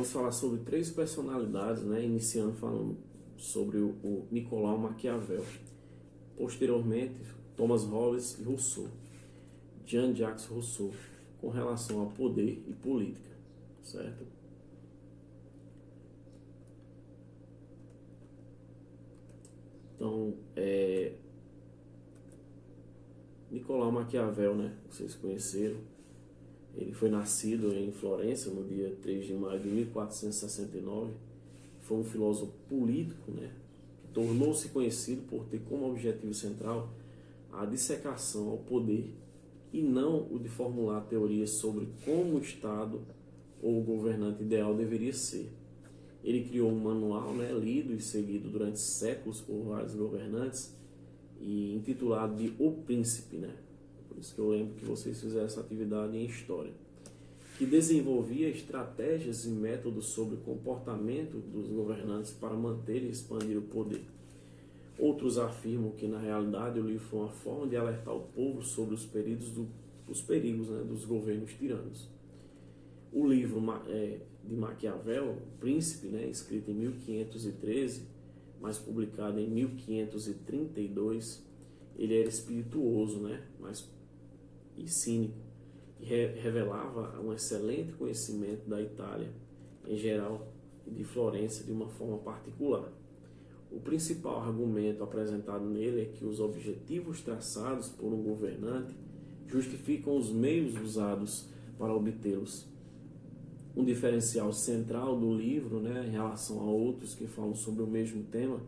vamos falar sobre três personalidades, né? Iniciando falando sobre o Nicolau Maquiavel. Posteriormente, Thomas Hobbes e Rousseau, Jean-Jacques Rousseau, com relação ao poder e política, certo? Então, Nicolau Maquiavel, né? Vocês conheceram. Ele foi nascido em Florença no dia 3 de maio de 1469. Foi um filósofo político, né? Que tornou-se conhecido por ter como objetivo central a dissecação ao poder e não o de formular teorias sobre como o Estado ou o governante ideal deveria ser. Ele criou um manual, né, lido e seguido durante séculos por vários governantes e intitulado de O Príncipe, né? Por isso que eu lembro que vocês fizeram essa atividade em História, que desenvolvia estratégias e métodos sobre o comportamento dos governantes para manter e expandir o poder. Outros afirmam que, na realidade, o livro foi uma forma de alertar o povo sobre os perigos, né, dos governos tiranos. O livro de Maquiavel, O Príncipe, né, escrito em 1513, mas publicado em 1532, ele era espirituoso, né, e cínico, e revelava um excelente conhecimento da Itália, em geral, e de Florença de uma forma particular. O principal argumento apresentado nele é que os objetivos traçados por um governante justificam os meios usados para obtê-los. Um diferencial central do livro, né, em relação a outros que falam sobre o mesmo tema,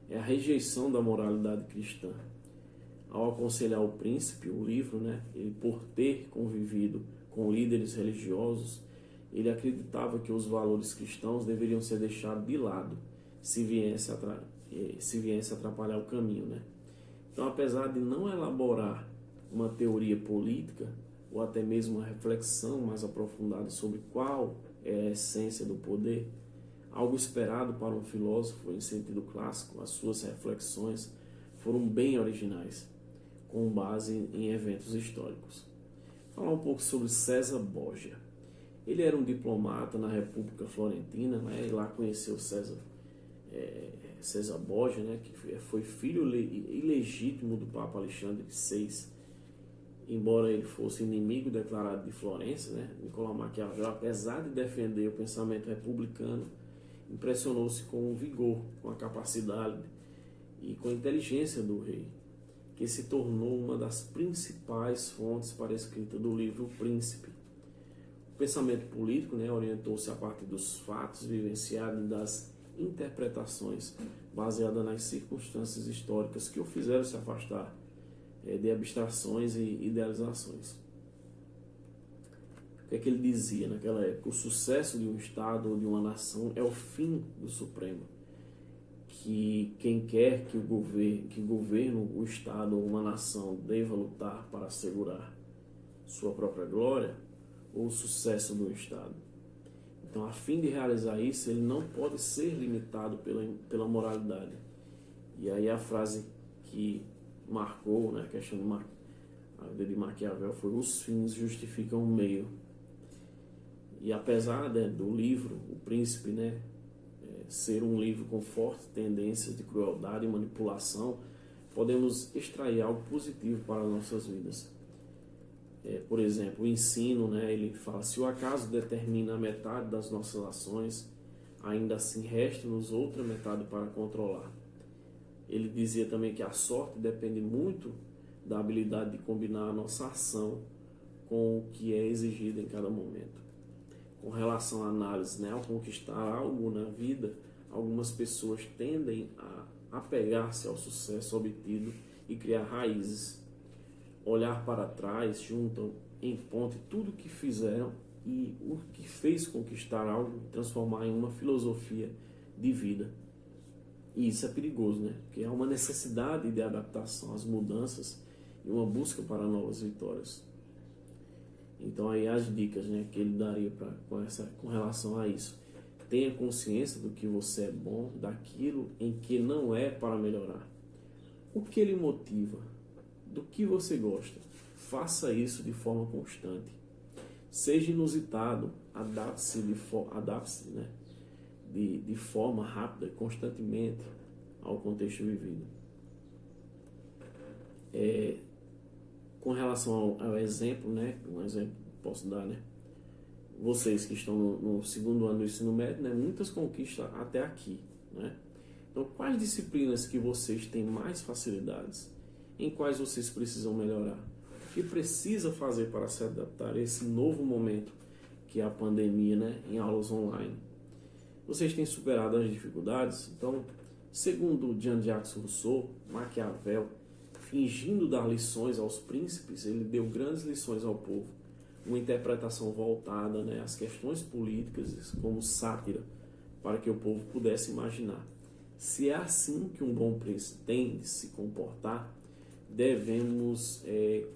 é a rejeição da moralidade cristã. Ao aconselhar o príncipe, o livro, né, ele, por ter convivido com líderes religiosos, ele acreditava que os valores cristãos deveriam ser deixados de lado se viesse atrapalhar o caminho, né? Então, apesar de não elaborar uma teoria política ou até mesmo uma reflexão mais aprofundada sobre qual é a essência do poder, algo esperado para um filósofo em sentido clássico, as suas reflexões foram bem originais, com base em eventos históricos. Falar um pouco sobre César Borgia. Ele era um diplomata na República Florentina, né? E lá conheceu César Borgia, né? Que foi filho ilegítimo do Papa Alexandre VI. Embora ele fosse inimigo declarado de Florença, né? Nicolau Maquiavel, apesar de defender o pensamento republicano, impressionou-se com o vigor, com a capacidade e com a inteligência do rei, que se tornou uma das principais fontes para a escrita do livro O Príncipe. O pensamento político, né, orientou-se a partir dos fatos vivenciados e das interpretações baseadas nas circunstâncias históricas que o fizeram se afastar de abstrações e idealizações. O que é que ele dizia naquela época? O sucesso de um Estado ou de uma nação é o fim do Supremo. Que quem quer que o governo, o Estado ou uma nação deva lutar para assegurar sua própria glória ou o sucesso do Estado. Então, a fim de realizar isso, ele não pode ser limitado pela moralidade. E aí a frase que marcou, né, a questão de Maquiavel foi: os fins justificam o meio. E apesar, né, do livro O Príncipe, né, ser um livro com fortes tendências de crueldade e manipulação, podemos extrair algo positivo para as nossas vidas. Por exemplo, o ensino, né, ele fala: se o acaso determina a metade das nossas ações, ainda assim resta-nos outra metade para controlar. Ele dizia também que a sorte depende muito da habilidade de combinar a nossa ação com o que é exigido em cada momento. Com relação à análise, né, ao conquistar algo na vida, algumas pessoas tendem a apegar-se ao sucesso obtido e criar raízes. Olhar para trás, juntam em ponte tudo o que fizeram e o que fez conquistar algo, transformar em uma filosofia de vida. E isso é perigoso, né? Porque há uma necessidade de adaptação às mudanças e uma busca para novas vitórias. Então aí as dicas, né, que ele daria com relação a isso. Tenha consciência do que você é bom, daquilo em que não é, para melhorar. O que ele motiva? Do que você gosta? Faça isso de forma constante. Seja inusitado, adapte-se, né, de forma rápida, constantemente, ao contexto vivido. Com relação ao exemplo, né, um exemplo que posso dar, né, vocês que estão no segundo ano do ensino médio, né, muitas conquistas até aqui, né? Então, quais disciplinas que vocês têm mais facilidades? Em quais vocês precisam melhorar? O que precisa fazer para se adaptar a esse novo momento que é a pandemia, né, em aulas online? Vocês têm superado as dificuldades? Então, segundo Jean-Jacques Rousseau, Maquiavel, fingindo dar lições aos príncipes, ele deu grandes lições ao povo. Uma interpretação voltada, né, às questões políticas como sátira, para que o povo pudesse imaginar. Se é assim que um bom príncipe tem de se comportar, devemos,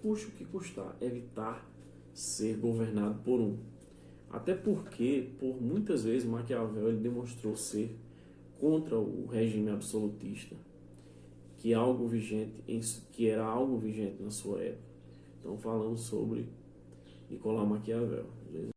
custe o que custar, evitar ser governado por um. Até porque, por muitas vezes, Maquiavel ele demonstrou ser contra o regime absolutista, que era algo vigente na sua época. Então falamos sobre Nicolau Maquiavel.